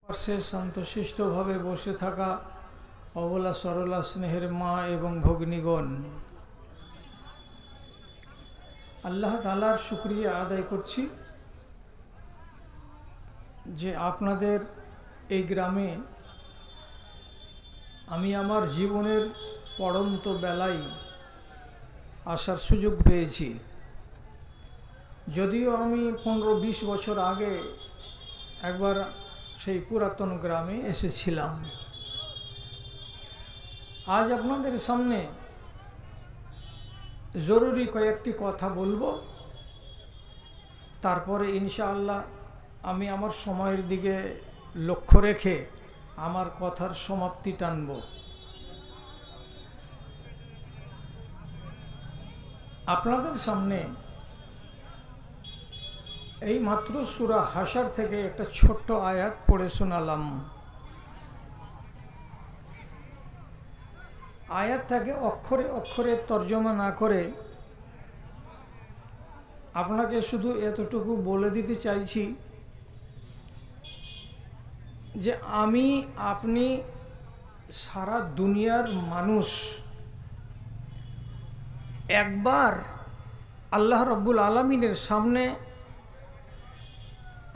পাশে শান্তশিষ্টভাবে বসে থাকা অবলা সরলা স্নেহের মা এবং ভগ্নীগণ, আল্লাহ তাআলার শুকরিয়া আদায় করছি যে আপনাদের এই গ্রামে আমি আমার জীবনের পড়ন্ত বেলায় আসার সুযোগ পেয়েছি। যদিও আমি 15-20 বছর আগে একবার সেই পুরাতন গ্রামে এসেছিলাম। আজ আপনাদের সামনে জরুরি কয়েকটি কথা বলবো, তারপরে ইনশাআল্লাহ আমি আমার সময়ের দিকে লক্ষ্য রেখে আমার কথার সমাপ্তি টানব। আপনাদের সামনে এই মাত্র সূরা হাশর থেকে একটা ছোট্ট আয়াত পড়ে শোনালাম। আয়াতটাকে অক্ষরে অক্ষরে তর্জমা না করে আপনাকে শুধু এতটুকু বলে দিতে চাইছি যে আমি আপনি সারা দুনিয়ার মানুষ একবার আল্লাহ রব্বুল আলামিনের সামনে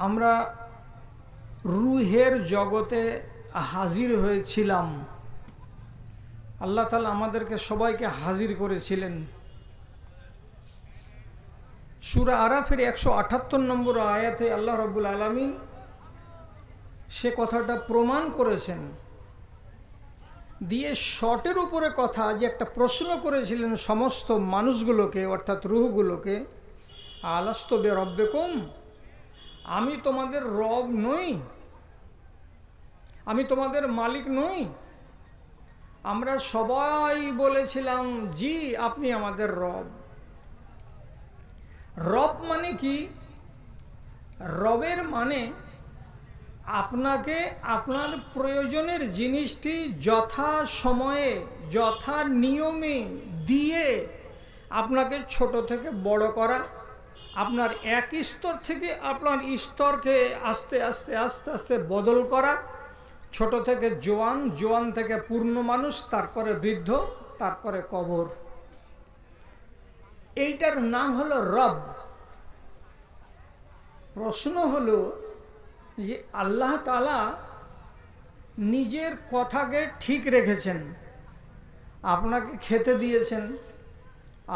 আমরা রুহের জগতে হাজির হয়েছিলাম। আল্লাহ তাআলা আমাদেরকে সবাইকে হাজির করেছিলেন। সূরা আরাফের 178 নম্বর আয়াতে আল্লাহ রব্বুল আলামিন সে কথাটা প্রমাণ করেছেন দিয়ে শর্টের উপরে কথা যে একটা প্রশ্ন করেছিলেন সমস্ত মানুষগুলোকে, অর্থাৎ রূহগুলোকে, আলাস্তু বিরব্বিকুম, আমি তোমাদের রব নই? আমি তোমাদের মালিক নই? আমরা সবাই বলেছিলাম জি, আপনি আমাদের রব। রব মানে কি? রবের মানে আপনাকে আপনার প্রয়োজনের জিনিসটি যথা সময়ে যথা নিয়মে দিয়ে আপনাকে ছোট থেকে বড় করা, আপনার এক স্তর থেকে আপনার স্তরকে আস্তে আস্তে আস্তে আস্তে বদল করা, ছোট থেকে জোয়ান, জোয়ান থেকে পূর্ণ মানুষ, তারপরে বৃদ্ধ, তারপরে কবর। এইটার নাম হলো রব। প্রশ্ন হলো যে আল্লাহ তাআলা নিজের কথাকে ঠিক রেখেছেন, আপনাকে খেতে দিয়েছেন,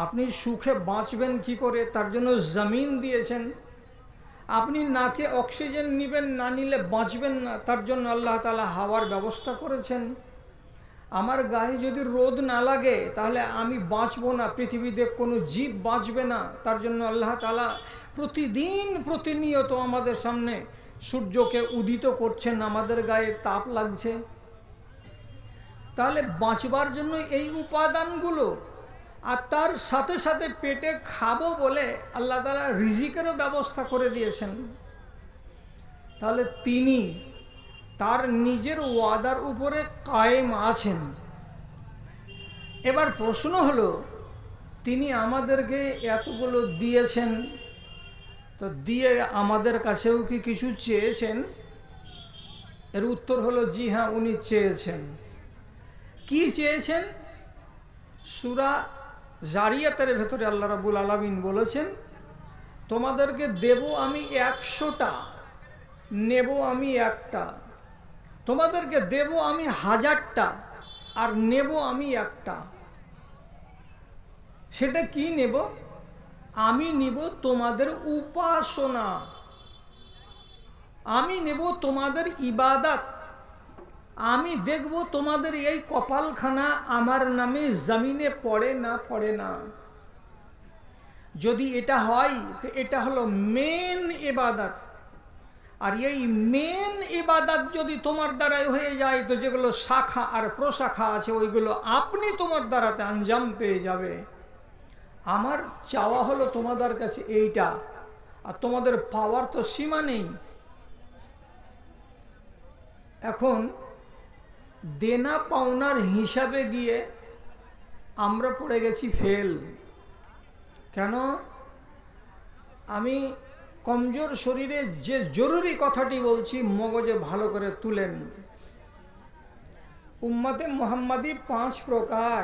আপনি সুখে বাঁচবেন কি করে তার জন্য জমিন দিয়েছেন, আপনি নাকে অক্সিজেন নেবেন, না নিলে বাঁচবেন না তার জন্য আল্লাহ তাআলা হাওয়ার ব্যবস্থা করেছেন। আমার গায়ে যদি রোদ না লাগে তাহলে আমি বাঁচবো না, পৃথিবীতে কোনো জীব বাঁচবে না, তার জন্য আল্লাহ তাআলা প্রতিদিন প্রতিনিয়ত আমাদের সামনে সূর্যকে উদিত করছেন, আমাদের গায়ে তাপ লাগছে। তাহলে বাঁচবার জন্য এই উপাদানগুলো, আর তার সাথে সাথে পেটে খাবো বলে আল্লাহ তাআলা রিজিকেরও ব্যবস্থা করে দিয়েছেন। তাহলে তিনি তার নিজের ওয়াদার উপরে কায়েম আছেন। এবার প্রশ্ন হলো, তিনি আমাদেরকে এতগুলো দিয়েছেন, তো দিয়ে আমাদের কাছেও কি কিছু চেয়েছেন? এর উত্তর হলো জি হ্যাঁ, উনি চেয়েছেন। কি চেয়েছেন? সূরা জারিয়াতের ভেতরে আল্লাহ রাব্বুল আলামিন বলেছেন, তোমাদেরকে দেব আমি 100টা, নেব আমি একটা। তোমাদেরকে দেব আমি 1000টা, আর নেব আমি একটা। সেটা কি নেব? আমি নেব তোমাদের উপাসনা, আমি নেব তোমাদের ইবাদত, আমি দেখব তোমাদের এই কপালখানা আমার নামে জমিনে পড়ে না পড়ে না। যদি এটা হয় তো এটা হলো মেন ইবাদত। আর এই মেন ইবাদত যদি তোমার দ্বারাই হয়ে যায় তো যেগুলো শাখা আর প্রশাখা আছে ওইগুলো আপনি তোমার দ্বারাতে আঞ্জাম পেয়ে যাবে। আমার চাওয়া হলো তোমাদের কাছে এইটা, আর তোমাদের পাওয়ার তো সীমা নেই। এখন দেনা পাওনার হিসাবে গিয়ে আমরা পড়ে গেছি ফেল। কেন? আমি কমজোর শরীরে যে জরুরি কথাটি বলছি মগজে ভালো করে তুলেন। উম্মতে মুহাম্মাদি 5 প্রকার।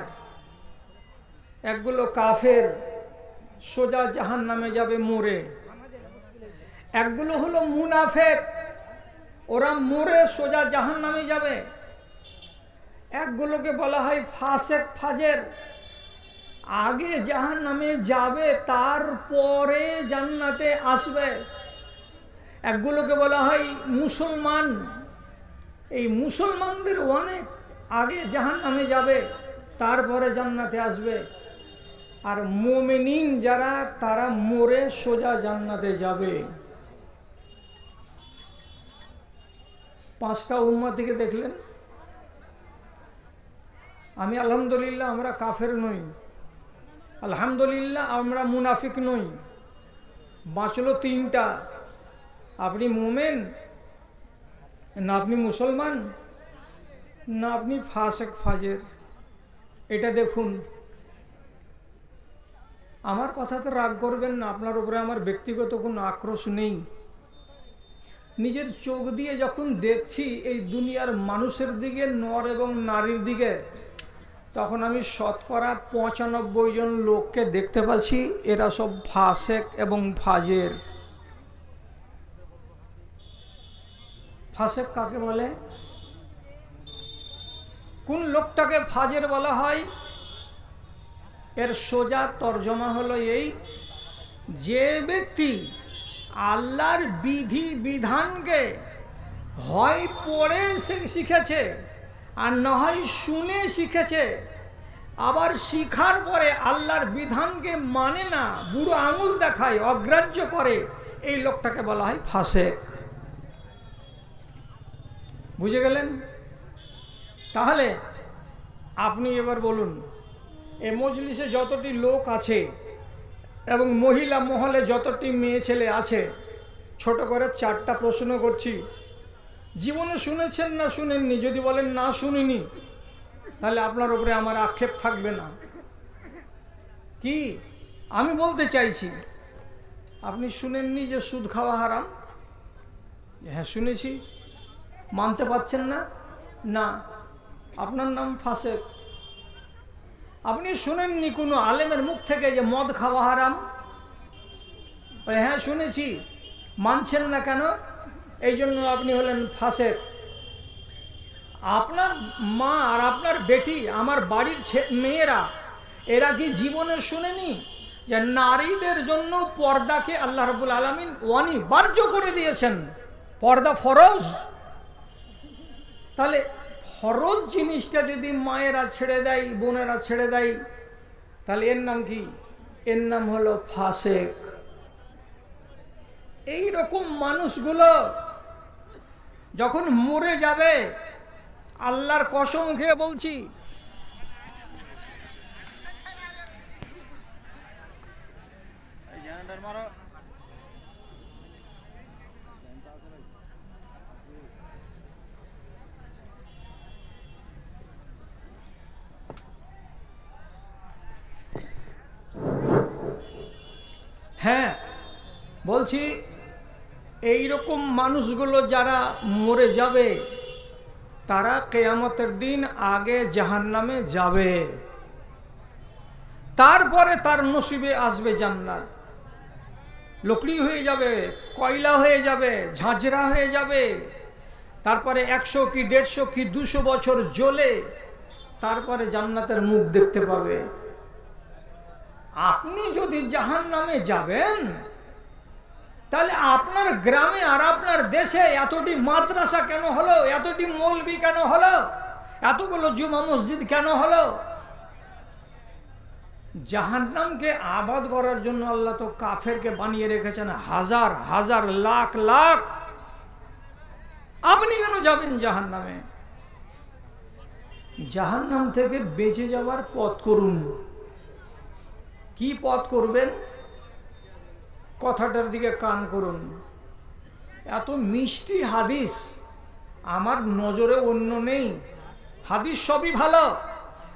একগুলো কাফের, সোজা জাহান্নামে যাবে মরে। একগুলো হলো মুনাফিক, ওরা মরে সোজা জাহান্নামে যাবে। একগুলোকে বলা হয় ফাসেক ফাজের, আগে জাহান্নামে যাবে তারপরে জান্নাতে আসবে। একগুলোকে বলা হয় মুসলমান, এই মুসলমানদের অনেক আগে জাহান্নামে যাবে তারপরে জান্নাতে আসবে। আর মুমিনিন যারা, তারা মরে সোজা জান্নাতে যাবে। 5টা উম্মতিকে দেখলেন। আমি আলহামদুলিল্লাহ আমরা কাফের নই, আলহামদুলিল্লাহ আমরা মুনাফিক নই। বাঁচলো 3টা, আপনি মুমিন না, আপনি মুসলমান না, আপনি ফাসেক ফাজের। এটা দেখুন। আমার কথাতে রাগ করবেন না, আপনার উপরে আমার ব্যক্তিগত কোনো আক্রোশ নেই। নিজের চোখ দিয়ে যখন দেখছি এই দুনিয়ার মানুষের দিকে, নর এবং নারীর দিকে, তখন আমি শতকরা 95 জন লোককে দেখতে পাচ্ছি এরা সব ফাসেক এবং ফাজের। ফাসেক কাকে বলে? কোন লোকটাকে ফাজের বলা হয়? এর সোজা তর্জমা হলো এই, যে ব্যক্তি আল্লাহর বিধি বিধানকে হয় পড়ে শিখেছে আর না হয় শুনে শিখেছে, আবার শিখার পরে আল্লাহর বিধানকে মানে না, বুড়ো আঙুল দেখায়, অগ্রাহ্য করে, এই লোকটাকে বলা হয় ফাসেক। বুঝে গেলেন? তাহলে আপনি এবার বলুন, এই মজলিসে যতটি লোক আছে এবং মহিলা মহলে যতটি মেয়ে ছেলে আছে, ছোট করে 4টা প্রশ্ন করছি। জীবনে শুনেছেন না শুনেননি? যদি বলেন না শুনিনি, তাহলে আপনার উপরে আমার আক্ষেপ থাকবে না। কি আমি বলতে চাইছি, আপনি শুনেননি যে সুদ খাওয়া হারাম? হ্যাঁ শুনেছি। মানতে পারছেন না? না, আপনার নাম ফাসেক। আপনি শুনেননি কোনো আলেমের মুখ থেকে যে মদ খাওয়া হারাম? হ্যাঁ শুনেছি। মানছেন না কেন? এই জন্য আপনি হলেন ফাসেক। আপনার মা আর আপনার বেটি, আমার বাড়ির মেয়েরা, এরা কি জীবনে শুনেনি যে নারীদের জন্য পর্দাকে আল্লাহ রাব্বুল আলামিন অনিবার্য করে দিয়েছেন? পর্দা ফরজ। তাহলে ফরজ জিনিসটা যদি মায়েরা ছেড়ে দেয়, বোনেরা ছেড়ে দেয়, তাহলে এর নাম কি? এর নাম হলো ফাসেক। এই রকম মানুষগুলো যখন মরে যাবে, আল্লাহর কসম খেয়ে বলছি, হ্যাঁ বলছি, এই রকম মানুষগুলো যারা মরে যাবে, তারা কিয়ামতের দিন আগে জাহান্নামে যাবে, তারপরে তার নসিবে আসবে জান্নাত। লকড়ি হয়ে যাবে, কয়লা হয়ে যাবে, ঝাঁঝরা হয়ে যাবে, তারপরে 100 কি 150 কি 200 বছর জ্বলে তারপরে জান্নাতের মুখ দেখতে পাবে। আপনি যদি জাহান্নামে যাবেন, তাহলে আপনার গ্রামে আর আপনার দেশে এতটি মাদ্রাসা কেন হলো? এতটি মৌলবি কেন হলো? এতগুলো জুমা মসজিদ কেন হলো? জাহান্নামকে আবাদ করার জন্য আল্লাহ তো কাফেরকে বানিয়ে রেখেছেন হাজার হাজার লাখ লাখ। আপনি কেন যাবেন জাহান্নামে? জাহান্নাম থেকে বেঁচে যাওয়ার পথ করুন। কি পথ করবেন? কথাটার দিকে কান করুন। এত মিষ্টি হাদিস আমার নজরে অন্য নেই। হাদিস সবই ভালো,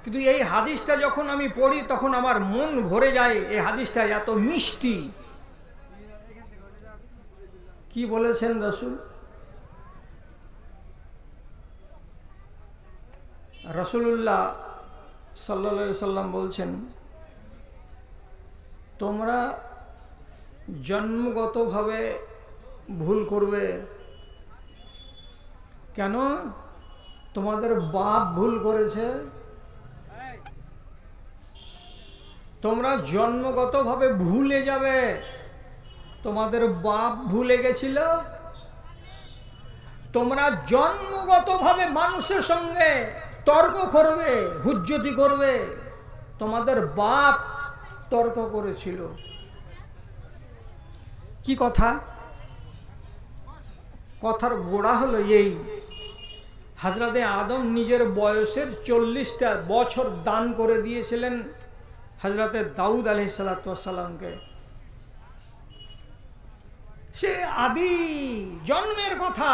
কিন্তু এই হাদিসটা যখন আমি পড়ি তখন আমার মন ভরে যায়। এই হাদিসটা এত মিষ্টি। কি বলেছেন রাসূল? রাসূলুল্লাহ সাল্লাল্লাহু আলাইহি সাল্লাম বলছেন, তোমরা জন্মগতভাবে ভুল করবে। কেন? তোমাদের বাপ ভুল করেছে। তোমরা জন্মগতভাবে ভুলে যাবে, তোমাদের বাপ ভুলে গেছিল। তোমরা জন্মগতভাবে মানুষের সঙ্গে তর্ক করবে, হুজ্জতি করবে, তোমাদের বাপ তর্ক করেছিল। কি কথা? কথার গোড়া হলো এই, হযরতে আদম নিজের বয়সের 40টা বছর দান করে দিয়েছিলেন হযরতে দাউদ আলাইহিস সালাতু ওয়াস সালামকে। সে আদি জন্মের কথা।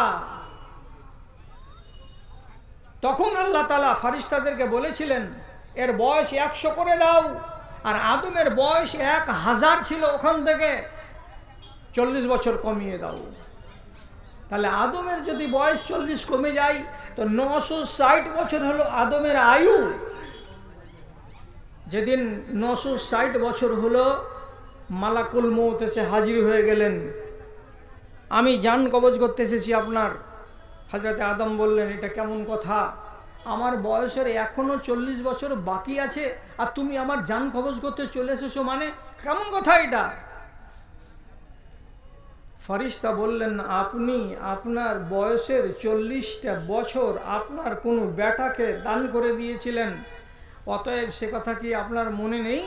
তখন আল্লাহ তাআলা ফেরেশতাদেরকে বলেছিলেন এর বয়স 100 করে দাও, আর আদমের বয়স 1000 ছিল, ওখান থেকে 40 বছর কমিয়ে দাও। তাহলে আদমের যদি বয়স 40 কমে যায় তো 960 বছর হলো আদমের আয়ু। যেদিন 960 বছর হলো, মালাকুল মউত এসে হাজির হয়ে গেলেন, আমি জান কবজ করতে এসেছি আপনার। হযরতে আদম বললেন, এটা কেমন কথা? আমার বয়সের এখনো 40 বছর বাকি আছে, আর তুমি আমার জান কবজ করতে চলে এসেছো, মানে কেমন কথা এটা? ফেরেশতা বললেন, আপনি আপনার বয়সের 40টা বছর আপনার কোনো বেটাকে দান করে দিয়েছিলেন, অতএব সে কথা কি আপনার মনে নেই?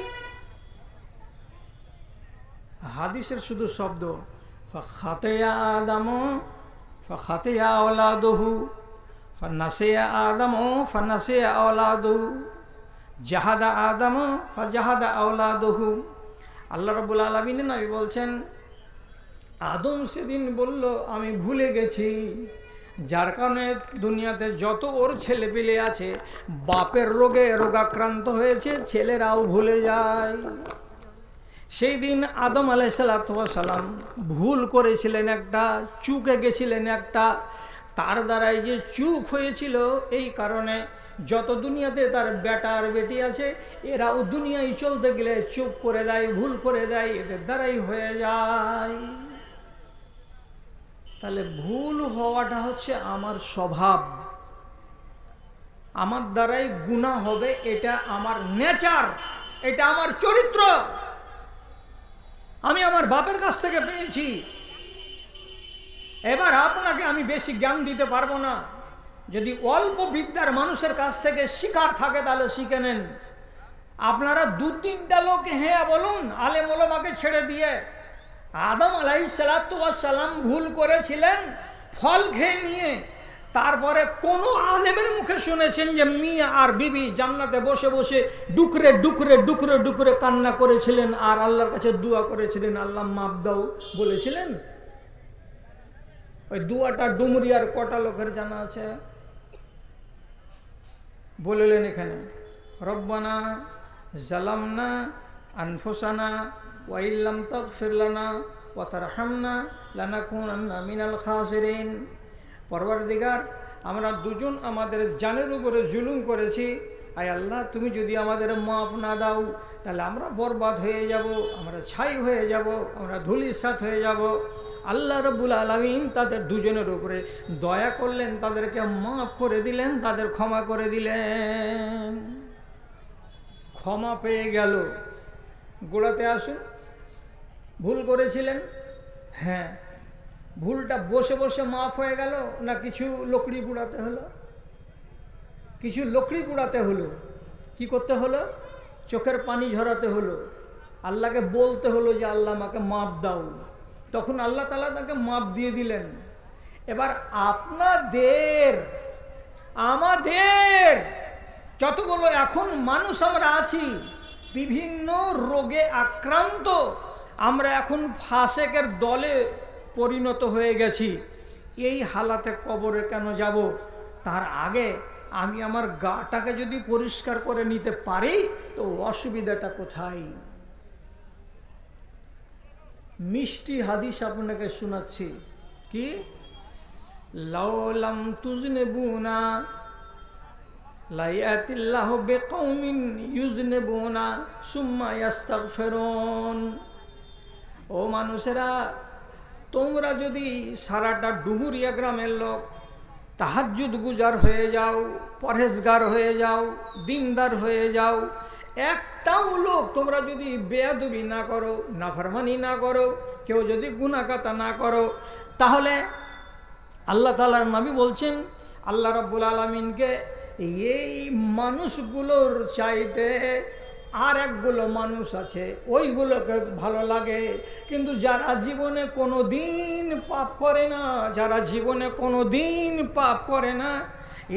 হাদিসের শুধু শব্দ, ফাখাতিয়া আদমু ফাখাতিয়া আওলাদুহু ফানাসিয়া আদমু ফানাসিয়া আওলাদুহু জাহাদা আদমু ফাজাহাদা আওলাদুহু। আল্লাহ রাব্বুল আলামিন নবী বলছেন, আদম সেদিন বলল আমি ভুলে গেছি, যার কারণে দুনিয়াতে যত ওর ছেলে পেলে আছে বাপের রোগে রোগাক্রান্ত হয়েছে, ছেলেরাও ভুলে যায়। সেই দিন আদম আলাইহিস সালাম ভুল করেছিলেন একটা, চুকে গেছিলেন একটা, তার দ্বারাই যে চুক হয়েছিল এই কারণে যত দুনিয়াতে তার বেটা আর বেটি আছে এরাও দুনিয়ায় চলতে গেলে চুপ করে দেয়, ভুল করে দেয়, এদের দ্বারাই হয়ে যায়। তাহলে ভুল হওয়াটা হচ্ছে আমার স্বভাব, আমার দ্বারাই গুনাহ হবে, এটা আমার নেচার, এটা আমার চরিত্র, আমি আমার বাপের কাছ থেকে পেয়েছি। এবার আপনাকে আমি বেশি জ্ঞান দিতে পারবো না, যদি অল্প বিদ্যার মানুষের কাছ থেকে শিকার থাকে তাহলে শিখে নেন। আপনারা 2-3টা লোক হ্যাঁ বলুন আলেম ওলামাকে ছেড়ে দিয়ে। আদম আলাইহিস সালাম ভুল করেছিলেন ফল খেয়ে নিয়ে, তারপরে কোন আলেমের মুখে শুনেছেন যে মিয়া আর বিবি জান্নাতে বসে বসে ডুকরে ডুকরে ডুকরে ডুকরে কান্না করেছিলেন আর আল্লাহর কাছে দোয়া করেছিলেন, আল্লাহ মাফ দাও বলেছিলেন? ওই দোয়াটা ডুমরিয়ার কটা লোকের জানা আছে? বললেন এখানে, রব্বানা জালামনা আনফুসানা ওয়া ইল্লাম তাগফির লানা ওয়া তারহামনা লানাকুনান্না মিনাল খাসিরিন। পরওয়ারদিগার, আমরা দুজন আমাদের জানের উপরে জুলুম করেছি, আয় আল্লাহ তুমি যদি আমাদের মাফ না দাও তাহলে আমরা বরবাদ হয়ে যাব, আমরা ছাই হয়ে যাব, আমরা ধুলিসাৎ হয়ে যাব। আল্লাহ রাব্বুল আলামিন তাদের দুজনের উপরে দয়া করলেন, তাদেরকে মাফ করে দিলেন, তাদের ক্ষমা করে দিলেন। ক্ষমা পেয়ে গেল। গোড়াতে আসুন, ভুল করেছিলেন, হ্যাঁ, ভুলটা বসে বসে মাফ হয়ে গেল না কিছু লকড়ি পুড়াতে হলো? কিছু লকড়ি পুড়াতে হলো। কি করতে হলো? চোখের পানি ঝরাতে হলো, আল্লাহকে বলতে হলো যে আল্লাহ আমাকে মাফ দাও, তখন আল্লাহ তাআলা তাকে মাফ দিয়ে দিলেন। এবার আপনাদের আমাদের যতগুলো এখন মানুষ আমরা আছি বিভিন্ন রোগে আক্রান্ত, আমরা এখন ফাসেকের দলে পরিণত হয়ে গেছি। এই হালাতে কবরে কেন যাব? তার আগে আমি আমার গাটাকে যদি পরিষ্কার করে নিতে পারি তো অসুবিধাটা কোথায়? মিষ্টি হাদিস আপনাকে শোনাচ্ছি। কি লাউলাম তুজনেবুনা লাইয়াতিল্লাহু বিকওমিন ইউজনেবুনা সুম্মা ইয়াস্তাগফিরুন। ও মানুষেরা, তোমরা যদি সারাটা ডুমুরিয়া গ্রামের লোক তাহাজ্জুদ গুজার হয়ে যাও, পরহেজগার হয়ে যাও, দিনদার হয়ে যাও, একটাও লোক তোমরা যদি বেয়াদবি না করো, নাফরমানি না করো, কেউ যদি গুনাহগাতা না করো, তাহলে আল্লাহ তাআলার নবী বলছেন আল্লাহ রাব্বুল আলামিনকে এই মানুষগুলোর চাইতে আর একগুলো মানুষ আছে, ওইগুলোকে ভালো লাগে। কিন্তু যারা জীবনে কোনো দিন পাপ করে না, যারা জীবনে কোনো দিন পাপ করে না,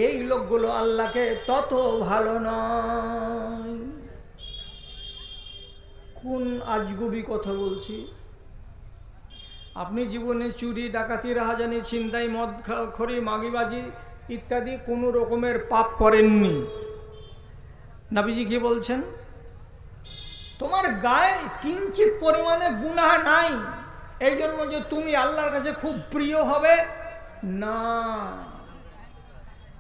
এই লোকগুলো আল্লাহকে তত ভালো নয়। কোন আজগুবি কথা বলছি? আপনি জীবনে চুরি, ডাকাতি, রাহাজানি, ছিনতাই, মদ খড়ি, মাগিবাজি ইত্যাদি কোনো রকমের পাপ করেননি। নবীজি কি বলছেন? তোমার গায়ে কিঞ্চিত পরিমাণে গুনাহ নাই, এই জন্য যে তুমি আল্লাহর কাছে খুব প্রিয় হবে না।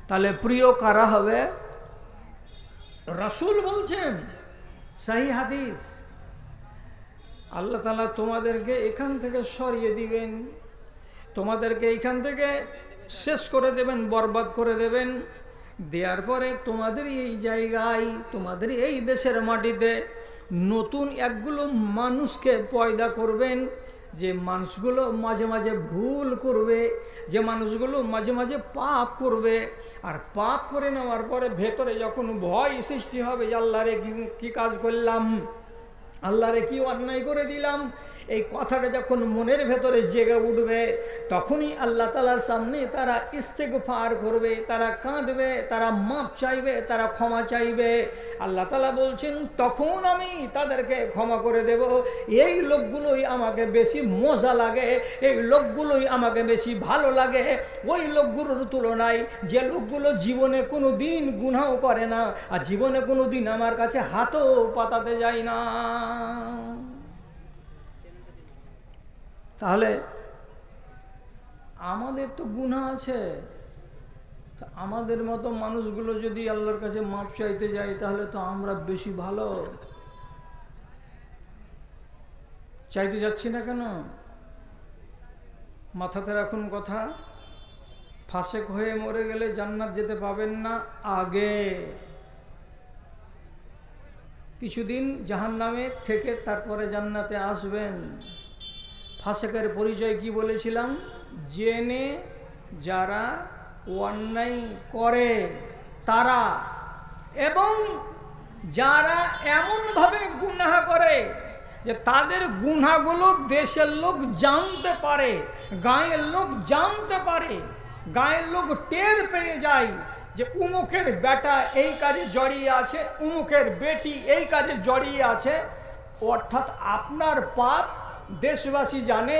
তাহলে প্রিয় কারা হবে? রাসূল বলছেন, সহিহ হাদিস, আল্লাহ তাআলা তোমাদেরকে এখান থেকে সরিয়ে দিবেন, তোমাদেরকে এখান থেকে শেষ করে দেবেন, বরবাদ করে দেবেন। দেওয়ার পরে তোমাদের এই জায়গায়, তোমাদের এই দেশের মাটিতে নতুন একগুলো মানুষকে পয়দা করবেন, যে মানুষগুলো মাঝে মাঝে ভুল করবে, যে মানুষগুলো মাঝে মাঝে পাপ করবে। আর পাপ করে নেওয়ার পরে ভেতরে যখন ভয় সৃষ্টি হবে যে আল্লাহরে কি কাজ করলাম, আল্লাহরে কি অন্যায় করে দিলাম, এই কথাটা যখন মনের ভেতরে জেগে উঠবে, তখনই আল্লাহ তাআলার সামনে তারা ইস্তেগফার করবে, তারা কাঁদবে, তারা মাপ চাইবে, তারা ক্ষমা চাইবে। আল্লাহ তাআলা বলছেন তখন আমি তাদেরকে ক্ষমা করে দেব। এই লোকগুলোই আমাকে বেশি মজা লাগে, এই লোকগুলোই আমাকে বেশি ভালো লাগে ওই লোকগুলোর তুলনায় যে লোকগুলো জীবনে কোনো দিন গুনাহ করে না, আর জীবনে কোনো দিন আমার কাছে হাতও পাতাতে যায় না। তাহলে আমাদের তো গুনাহ আছে, আমাদের মতো মানুষগুলো যদি আল্লাহর কাছে মাপ চাইতে যাই, তাহলে তো আমরা বেশি ভালো। চাইতে যাচ্ছি না কেন? মাথাতে রাখুন কথা, ফাসেক হয়ে মরে গেলে জান্নাত যেতে পাবেন না, আগে কিছুদিন জাহান্নামে থেকে তারপরে জান্নাতে আসবেন। ফাসেকের পরিচয় কি বলেছিলাম? জেনে যারা অন্যায় করে তারা, এবং যারা এমনভাবে গুনাহ করে যে তাদের গুনাহগুলো দেশের লোক জানতে পারে, গাঁয়ের লোক জানতে পারে, গাঁয়ের লোক টের পেয়ে যায় যে উমুকের বেটা এই কাজে জড়িয়ে আছে, উমুকের বেটি এই কাজে জড়িয়ে আছে। অর্থাৎ আপনার পাপ দেশবাসী জানে,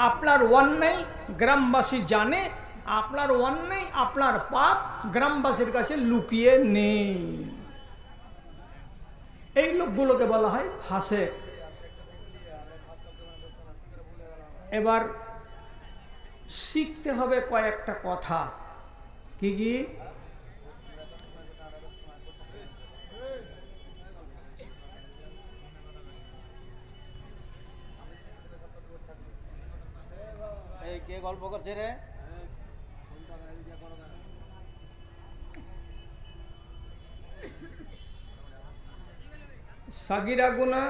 আপনার অন্যায় গ্রামবাসী জানে, আপনার অন্যায় আপনার পাপ গ্রামবাসীর কাছে লুকিয়ে নেই। এই লোকগুলোকে বলা হয় ফাসেক। এবার শিখতে হবে কয়েকটা কথা। কি কি? কে গল্প করছে রে? সাগিরা গুনাহ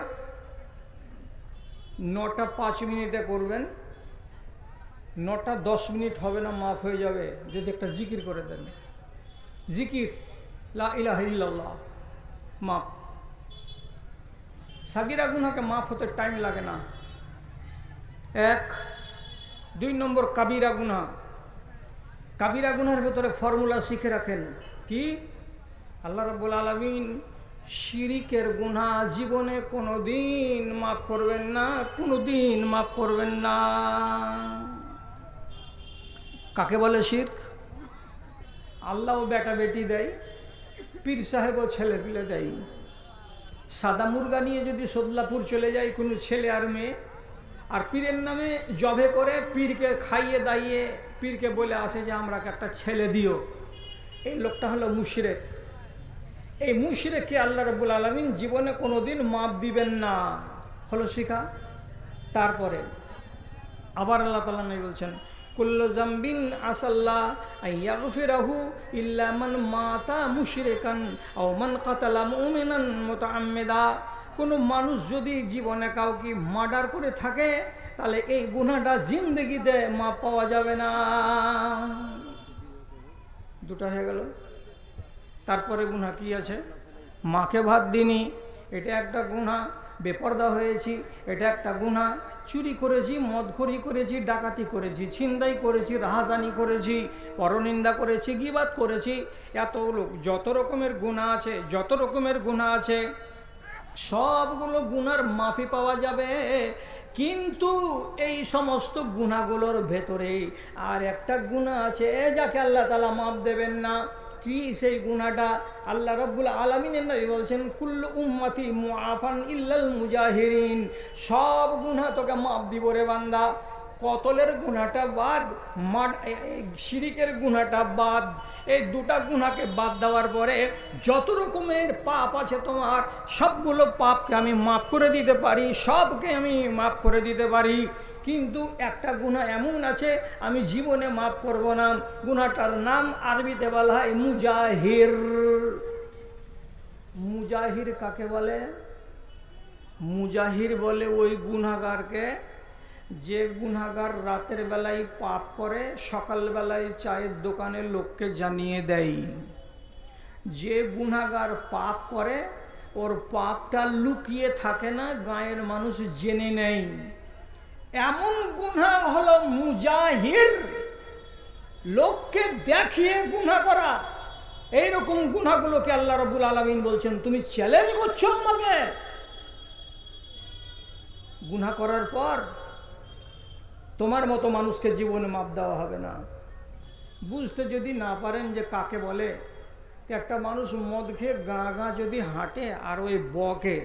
9টা 5 মিনিটে করবেন, 9টা 10 মিনিট হবে না, মাফ হয়ে যাবে যদি একটা জিকির করে দেন। জিকির লা ইলাহা ইল্লাল্লাহ, মাফ। সাগিরা গুনাহকে মাফ হতে টাইম লাগে না। 1 2 নম্বর কাবিরা গুনাহ। কাবিরা গুনাহের ভেতরে ফর্মুলা শিখে রাখেন। কি? আল্লাহ রাব্বুল আলামিন শিরিকের গুনাহ জীবনে কোনো দিন মাফ করবেন না, কোনো দিন মাফ করবেন না। কাকে বলে শিরক? আল্লাহও বেটা বেটি দেয়, পীর সাহেবও ছেলে পিলে দেয়। সাদা মুরগা নিয়ে যদি সদলাপুর চলে যায় কোনো ছেলে আর মেয়ে, আর পীরের নামে জবে করে পীরকে খাইয়ে দাইয়ে পীরকে বলে আসে যে আমরা একটা ছেলে দিও। এই লোকটা হলো মুশরিক। এই মুশরিককে আল্লাহ রাব্বুল আলামিন জীবনে কোনোদিন মাপ দিবেন না। হলো শিখা। তারপরে আবার আল্লাহ তাআলা নবী বলছেন, কুল্লু যামবিন আসাল্লাহ আইয়াগফিরাহু ইল্লা মান মাতা মুশরিকান আও মান কাতালা মুমিনান মুতাআম্মিদা। কোনো মানুষ যদি জীবনে কাউকে মার্ডার করে থাকে তাহলে এই গুনাহটা জিন্দেগিতে মাপ পাওয়া যাবে না। দুটা হয়ে গেল। তারপরে গুনাহ কি আছে? মাকে ভাত দিনি, এটা একটা গুনাহ। বেপরদা হয়েছি, এটা একটা গুনাহ। চুরি করেছি, মদখোরি করেছি, ডাকাতি করেছি, ছিনতাই করেছি, রাহাজানি করেছি, পরনিন্দা করেছি, গীবাত করেছি, এত লোক যত রকমের গুনাহ আছে, যত রকমের গুনাহ আছে সবগুলো গুনার মাফি পাওয়া যাবে। কিন্তু এই সমস্ত গুনাহগুলোর ভেতরে আর একটা গুনাহ আছে যাকে আল্লাহ তাআলা মাফ দেবেন না। কি সেই গুনাহটা? আল্লাহ রাব্বুল আলামিনের নবী বলছেন, কুল্লু উম্মতি মুআফান ইল্লাল মুজাহিরিন। সব গুনাহ তোকে মাফ দিব রে বান্দা। কতলের গুনাহটা বাদ, শিরিকের গুনাহটা বাদ। এই দুটা গুনাহকে বাদ দেওয়ার পরে যত রকমের পাপ আছে তোমার সবগুলো পাপকে আমি মাফ করে দিতে পারি, সবকে আমি মাফ করে দিতে পারি। কিন্তু একটা গুনাহ এমন আছে আমি জীবনে মাফ করব না। গুনাহটার নাম আরবিতে বলা হয় মুজাহির। মুজাহির কাকে বলে? মুজাহির বলে ওই গুনাহগারকে যে গুনাহগার রাতের বেলায় পাপ করে সকালবেলায় চায়ের দোকানে লোককে জানিয়ে দেয়। যে গুনাহগার পাপ করে ওর পাপটা লুকিয়ে থাকে না, গায়ের মানুষ জেনে নেই। এমন গুনাহ হলো মুজাহির, লোককে দেখিয়ে গুনাহ করা। এইরকম গুনাহগুলোকে আল্লাহ রাব্বুল আলামিন বলছেন, তুমি চ্যালেঞ্জ করছো আমাকে। গুনাহ করার পর তোমার মতো মানুষকে জীবনে মাপ দেওয়া হবে না। বুঝতে যদি না পারেন যে কাকে বলে, একটা মানুষ মদ খেয়ে গা গা যদি হাঁটে আর ওই বকে,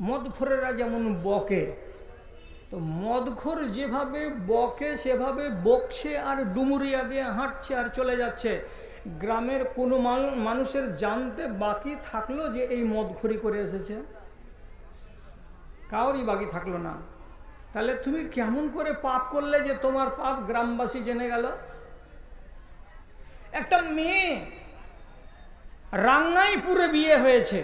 মদখোরেরা যেমন বকে, তো মদখোর যেভাবে বকে সেভাবে বকছে আর ডুমুরিয়া দিয়ে হাঁটছে আর চলে যাচ্ছে। গ্রামের কোনো মানুষের জানতে বাকি থাকলো যে এই মদখোরি করে এসেছে? কাউরই বাকি থাকলো না। তাহলে তুমি কেমন করে পাপ করলে যে তোমার পাপ গ্রামবাসী জেনে গেল? একটা মেয়ে রাঙ্গাইপুরে বিয়ে হয়েছে,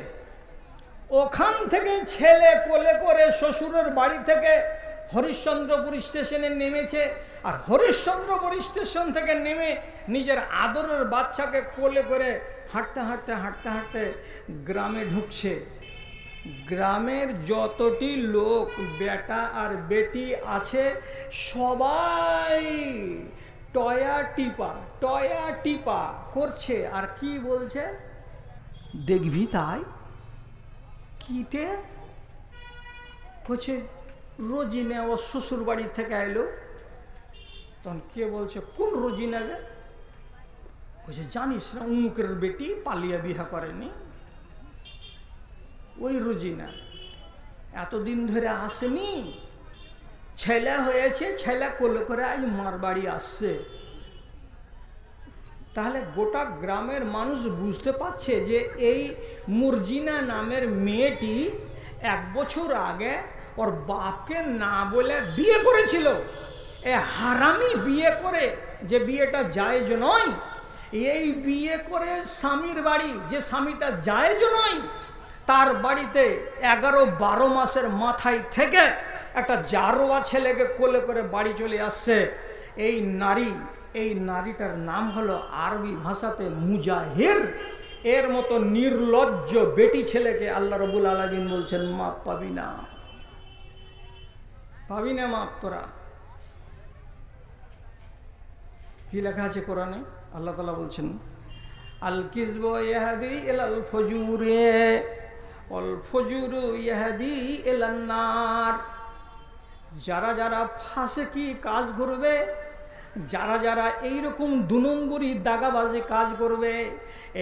ওখান থেকে ছেলে কোলে করে শ্বশুরের বাড়ি থেকে হরিশ্চন্দ্রপুর স্টেশনে নেমেছে, আর হরিশ্চন্দ্রপুর স্টেশন থেকে নেমে নিজের আদরের বাচ্চাকে কোলে করে হাঁটতে হাঁটতে হাঁটতে হাঁটতে গ্রামে ঢুকছে। গ্রামের যতটি লোক বেটা আর বেটি আছে সবাই টয়া টিপা করছে। আর কি বলছে? দেখবি তাই কিতে বলছে, রোজিনা ও শ্বশুর বাড়ি থেকে এলো। তখন কে বলছে, কোন রোজিনা রে? বলছে, জানিস না উমুকের বেটি পালিয়ে বিয়ে করেনি, ওই রোজিনা এতদিন ধরে আসেনি, ছেলে হয়েছে, ছেলে কোলে করে আজ মার বাড়ি আসছে। তাহলে গোটা গ্রামের মানুষ বুঝতে পারছে যে এই মুরজিনা নামের মেয়েটি 1 বছর আগে ওর বাপকে না বলে বিয়ে করেছিল। এ হারামি বিয়ে করে, যে বিয়েটা জায়েজ নয়, এই বিয়ে করে স্বামীর বাড়ি, যে স্বামীটা জায়েজ নয়, তার বাড়িতে 11-12 মাসের মাথায় থেকে একটা জারোয়া ছেলেকে কোলে করে বাড়ি চলে আসছে। এই নারীটার নাম হলো আরবি ভাষাতে মুজাহির। এর মতো নির্লজ্জ বেটি ছেলেকে আল্লাহ রাব্বুল আলামিন বলছেন মাপ পাবি না, পাবি না মাপ তোরা। কি লেখা আছে কোরআনে? আল্লাহ তাআলা বলছেন, আল কিযবু ইয়াহদি ইলাল ফুজুরে ওয়াল ফুজুরু ইয়াহদি ইলান নার। যারা যারা ফাসিকি কাজ করবে যারা যারা এইরকম 2 নম্বরই দাগাবাজি কাজ করবে,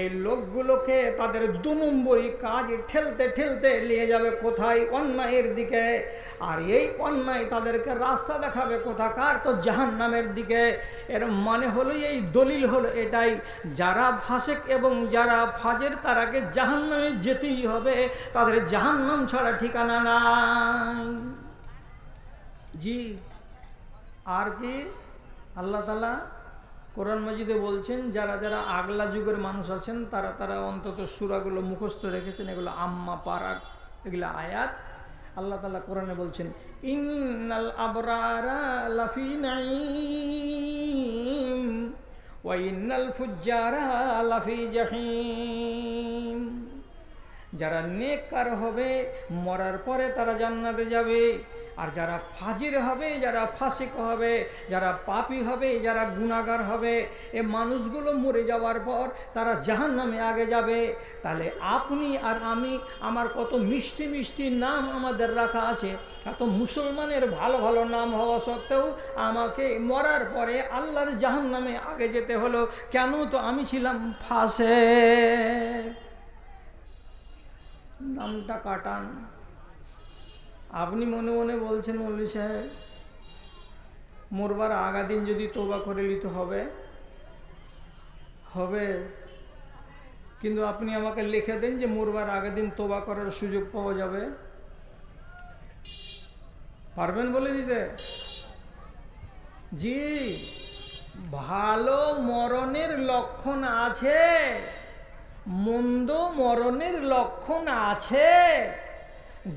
এই লোকগুলোকে তাদের 2 নম্বরই কাজ ঠেলতে ঠেলতে নিয়ে যাবে কোথায়? অন্যায়ের দিকে। আর এই অন্যায় তাদেরকে রাস্তা দেখাবে কোথাকার? তো জাহান্নামের দিকে। এর মানে হলো, এই দলিল হলো এটাই, যারা ফাসেক এবং যারা ফাজের তারাকে জাহান্নামে যেতেই হবে, তাদের জাহান্নাম ছাড়া ঠিকানা নাই। জি। আর কি আল্লাহ তাআলা কোরআন মাজিদে বলছেন, যারা যারা আগলা যুগের মানুষ আছেন তারা তারা অন্তত সূরাগুলো মুখস্থ রেখেছেন, এগুলো আম্মা পারাক, এগুলো আয়াত। আল্লাহ তাআলা কোরআনে বলছেন, ইন্নাল আবরারা লাফি নাঈম ওয়া ইন্নাল ফুজ্জারা লাফি জাহিম। যারা নেককার হবে মরার পরে তারা জান্নাতে যাবে, আর যারা ফাজির হবে, যারা ফাসিক হবে, যারা পাপী হবে, যারা গুনাহগার হবে, এ মানুষগুলো মরে যাওয়ার পর তারা জাহান্নামে আগে যাবে। তাহলে আপনি আর আমি, আমার কত মিষ্টি মিষ্টি নাম আমাদের রাখা আছে, এত মুসলমানের ভালো ভালো নাম হওয়া সত্ত্বেও আমাকে মরার পরে আল্লাহর জাহান্নামে আগে যেতে হলো কেন? তো আমি ছিলাম ফাসিক। নামটা কাটান। আপনি মনে মনে বলছেন, মৌলভী সাহেব মরবার আগা দিন যদি তওবা করে নিতে হবে হবে, কিন্তু আপনি আমাকে লিখে দেন যে মরবার আগা দিন তওবা করার সুযোগ পাওয়া যাবে, পারবেন বলে দিতে? জি। ভালো মরণের লক্ষণ আছে, মন্দ মরণের লক্ষণ আছে।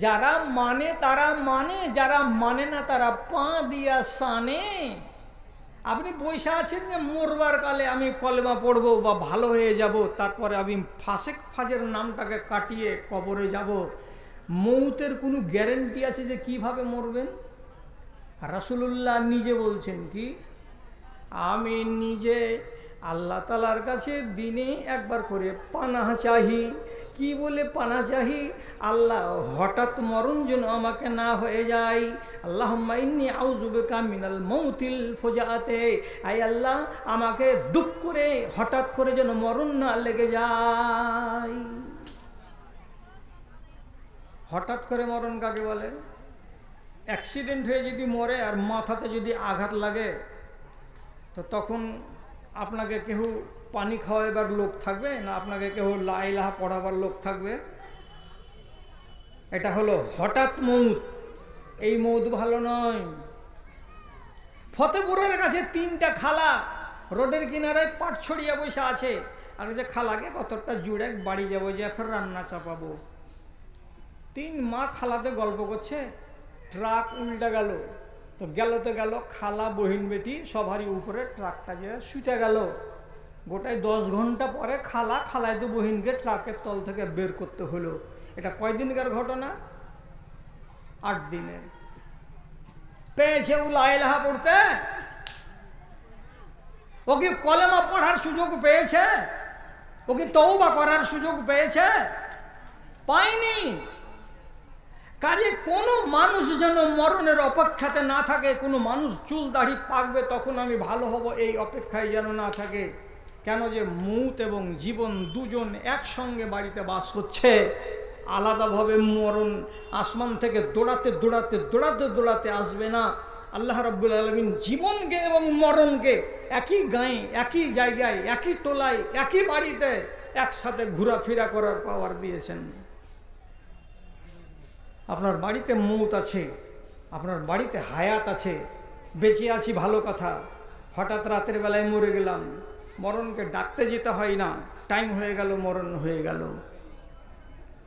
যারা মানে তারা মানে, যারা মানে না তারা পা দিয়া সানে। আপনি বসে আছেন যে মরবার কালে আমি কলেমা পড়বো বা ভালো হয়ে যাব, তারপরে আমি ফাসেক ফাজের নামটাকে কাটিয়ে কবরে যাব। মৌতের কোনো গ্যারেন্টি আছে যে কিভাবে মরবেন? রাসূলুল্লাহ নিজে বলছেন কি, আমি নিজে আল্লাহ তাআলার কাছে দিনে একবার করে পানাহ চাহি। কি বলে পানাহ চাহি? আল্লাহ হঠাৎ মরণ যেন আমাকে না হয়ে যায়। আল্লাহুম্মা ইন্নী আউযু বিকা মিনাল মাউতিল ফুজাআতে। আয় আল্লাহ, আমাকে দুপ করে হঠাৎ করে যেন মরণ না লেগে যায়। হঠাৎ করে মরণ কাকে বলে? অ্যাক্সিডেন্ট হয়ে যদি মরে আর মাথাতে যদি আঘাত লাগে, তো তখন আপনাকে কেউ পানি খাওয়াবার লোক থাকবে না, আপনাকে কেউ লা ইলাহা পড়াবার লোক থাকবে? এটা হলো হঠাৎ মৌত। এই মৌত ভালো নয়। ফতেপুরের কাছে 3টা খালা রোডের কিনারায় পাট ছড়িয়ে বসে আছে, আর যে খালাকে কতটা জুড়ে বাড়ি যাবো, যে ফের রান্না চাপাবো। 3 মা খালাতে গল্প করছে, ট্রাক উল্টে গেল। তো গেল তো গেল, খালা বহিন বেটি সবারই উপরে ট্রাকটা যে শুতে গেল। গোটায় 10 ঘন্টা পরে খালায় তো বহিনকে ট্রাকের তল থেকে বের করতে হলো। এটা কয়দিনকার ঘটনা? 8 দিনের। পেয়েছে ও লা ইলাহা পড়তে? ও কি কলেমা পড়ার সুযোগ পেয়েছে? ও কি তওবা করার সুযোগ পেয়েছে? পায়নি। কাজে কোনো মানুষ যেন মরণের অপেক্ষাতে না থাকে। কোনো মানুষ চুল দাড়ি পাকবে তখন আমি ভালো হব, এই অপেক্ষায় যেন না থাকে। কেন? যে মৌত এবং জীবন দুজন একসঙ্গে বাড়িতে বাস করছে। আলাদাভাবে মরণ আসমান থেকে দৌড়াতে দৌড়াতে দৌড়াতে দৌড়াতে আসবে না। আল্লাহ রাব্বুল আলামিন জীবনকে এবং মরণকে একই গায়ে, একই জায়গায়, একই টোলায়, একই বাড়িতে একসাথে ঘোরাফেরা করার পাওয়ার দিয়েছেন। আপনার বাড়িতে মৌত আছে, আপনার বাড়িতে হায়াত আছে, বেঁচে আছি ভালো কথা। হঠাৎ রাতের বেলায় মরে গেলাম, মরণকে ডাকতে যেতে হয় না, টাইম হয়ে গেল, মরণ হয়ে গেল।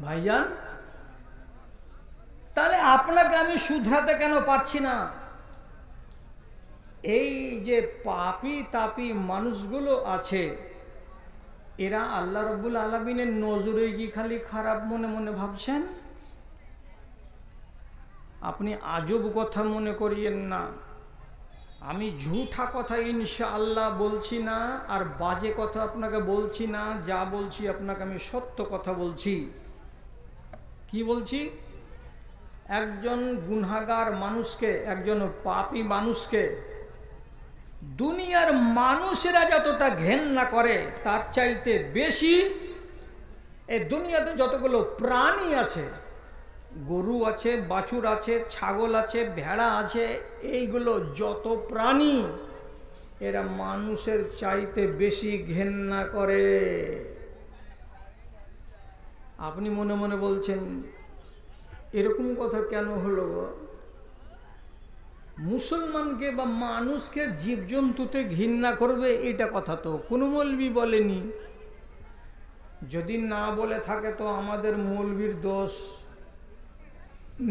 ভাইজান, তাহলে আপনাকে আমি শুধরাতে কেন পারছি না? এই যে পাপী তাপী মানুষগুলো আছে, এরা আল্লাহ রাব্বুল আলামিনের নজরে কি খালি খারাপ মনে মনে ভাবছেন? আপনি আজব কথা মনে করিয়েন না। আমি ঝুঠা কথা ইনশাআল্লাহ বলছি না, আর বাজে কথা আপনাকে বলছি না। যা বলছি আপনাকে আমি সত্য কথা বলছি। কি বলছি? একজন গুনাহগার মানুষকে, একজন পাপী মানুষকে দুনিয়ার মানুষেরা যতটা ঘেন্না করে তার চাইতে বেশি এই দুনিয়াতে যতগুলো প্রাণী আছে, গরু আছে, বাছুর আছে, ছাগল আছে, ভেড়া আছে, এইগুলো যত প্রাণী এরা মানুষের চাইতে বেশি ঘেন্না করে। আপনি মনে মনে বলছেন এরকম কথা কেন হলো গো? মুসলমানকে বা মানুষকে জীবজন্তুতে ঘৃণা করবে এটা কথা তো কোনো মৌলবি বলেনি। যদি না বলে থাকে তো আমাদের মৌলবির দোষ,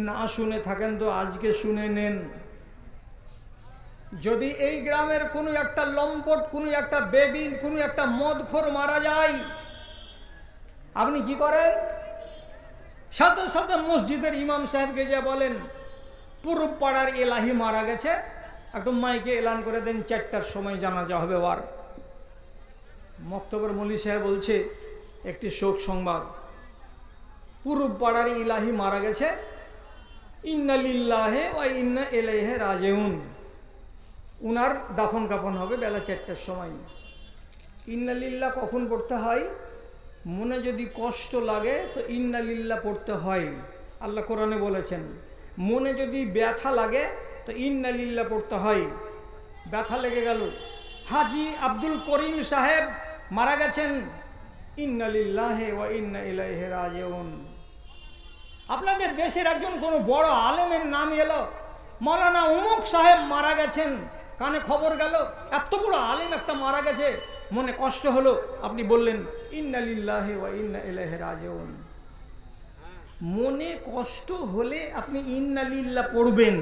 না শুনে থাকেন তো আজকে শুনে নেন। যদি এই গ্রামের কোনো একটা লম্পট, কোনো একটা বেদিন, কোনো একটা মদখোর মারা যায়, আপনি কি করেন? সাথে সাথে মসজিদের ইমাম সাহেবকে যা বলেন পুরো পাড়ার এলাহি মারা গেছে, একদম মাইকে এলান করে দেন 4টার সময় জানাজা হবে। ওয়ার মক্তবর মৌলী সাহেব বলছে একটি শোক সংবাদ, পুরো পাড়ার ইলাহি মারা গেছে, ইন্না লিল্লাহে ওয়া ইন্না ইলাইহি রাজিউন। উনার দাফন কাফন হবে বেলা 4টার সময়। ইন্না লিল্লাহ কখন পড়তে হয়? মনে যদি কষ্ট লাগে তো ইন্না লিল্লাহ পড়তে হয়, আল্লাহ কোরআনে বলেছেন। মনে যদি ব্যথা লাগে তো ইন্না লিল্লাহ পড়তে হয়। ব্যথা লেগে গেল, হাজি আব্দুল করিম সাহেব মারা গেছেন, ইন্না লিল্লাহি ওয়া ইন্না ইলাইহি রাজিউন। আপনাদের দেশের একজন কোনো বড় আলেমের নাম এলো, মাওলানা উমুক সাহেব মারা গেছেন, কানে খবর গেল এত বড় আলেম একটা মারা গেছে, মনে কষ্ট হলো, আপনি বললেন ইন্না লিল্লাহি ওয়া ইন্না ইলাইহি রাজিউন। মনে কষ্ট হলে আপনি ইন্না লিল্লাহ পড়বেন,